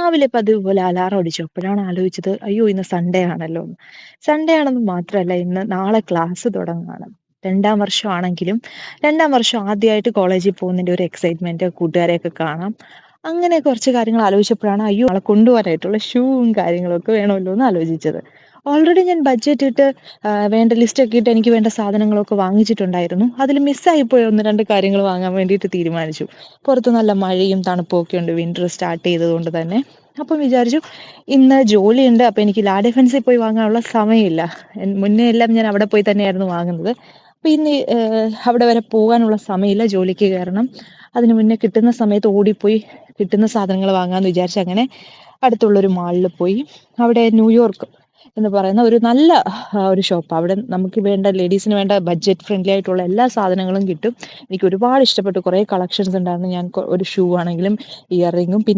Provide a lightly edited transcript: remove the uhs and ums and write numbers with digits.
രാവിലെ പതിവ് പോലെ അലാറം അടിച്ചു. അപ്പോഴാണ് ആലോചിച്ചത്, അയ്യോ ഇന്ന് സൺഡേ ആണല്ലോ എന്ന്. സൺഡേ ആണെന്ന് മാത്രമല്ല, നാളെ ക്ലാസ് തുടങ്ങുകയാണ്. 2ാം വർഷമാണെങ്കിലും 2ാം വർഷം ആദ്യമായിട്ട് കോളേജിൽ പോകുന്നതിന്റെ ഒരു എക്സൈറ്റ്മെന്റ്, കൂട്ടുകാരെയൊക്കെ കാണാം. അങ്ങനെ കുറച്ച് കാര്യങ്ങൾ ആലോചിച്ചപ്പോഴാണ്, അയ്യോ നാളെ കൊണ്ടുപോകാനായിട്ടുള്ള ഷൂവും കാര്യങ്ങളും ഒക്കെ വേണമല്ലോ എന്ന് ആലോചിച്ചത്. ഓൾറെഡി ഞാൻ ബഡ്ജറ്റ് ഇട്ട് വേണ്ട ലിസ്റ്റ് ഒക്കെ ഇട്ട് എനിക്ക് വേണ്ട സാധനങ്ങളൊക്കെ വാങ്ങിച്ചിട്ടുണ്ടായിരുന്നു. അതിൽ മിസ്സായിപ്പോയ 1-2 കാര്യങ്ങൾ വാങ്ങാൻ വേണ്ടിയിട്ട് തീരുമാനിച്ചു. പുറത്ത് നല്ല മഴയും തണുപ്പും ഒക്കെ ഉണ്ട്, വിന്റർ സ്റ്റാർട്ട് ചെയ്തതുകൊണ്ട് തന്നെ. അപ്പം വിചാരിച്ചു, ഇന്ന് ജോലിയുണ്ട്, അപ്പം എനിക്ക് ലാ ഡിഫൻസിൽ പോയി വാങ്ങാനുള്ള സമയമില്ല. മുന്നേ എല്ലാം ഞാൻ അവിടെ പോയി തന്നെയായിരുന്നു വാങ്ങുന്നത്. അപ്പം ഇന്ന് അവിടെ വരെ പോകാനുള്ള സമയമില്ല, ജോലിക്ക് കയറണം. അതിന് മുന്നേ കിട്ടുന്ന സമയത്ത് ഓടിപ്പോയി കിട്ടുന്ന സാധനങ്ങൾ വാങ്ങാമെന്ന് വിചാരിച്ച് അങ്ങനെ അടുത്തുള്ളൊരു മാളിൽ പോയി. അവിടെ ന്യൂയോർക്ക് എന്ന് പറയുന്ന ഒരു നല്ല ഒരു ഷോപ്പ്. അവിടെ നമുക്ക് വേണ്ട, ലേഡീസിന് വേണ്ട ബഡ്ജറ്റ് ഫ്രണ്ട്ലി ആയിട്ടുള്ള എല്ലാ സാധനങ്ങളും കിട്ടും. എനിക്ക് ഒരുപാട് ഇഷ്ടപ്പെട്ടു. കുറേ കളക്ഷൻസ് ഉണ്ടായിരുന്നു. ഞാൻ ഒരു ഷൂ ആണെങ്കിലും ഇയർ റിങ്ങും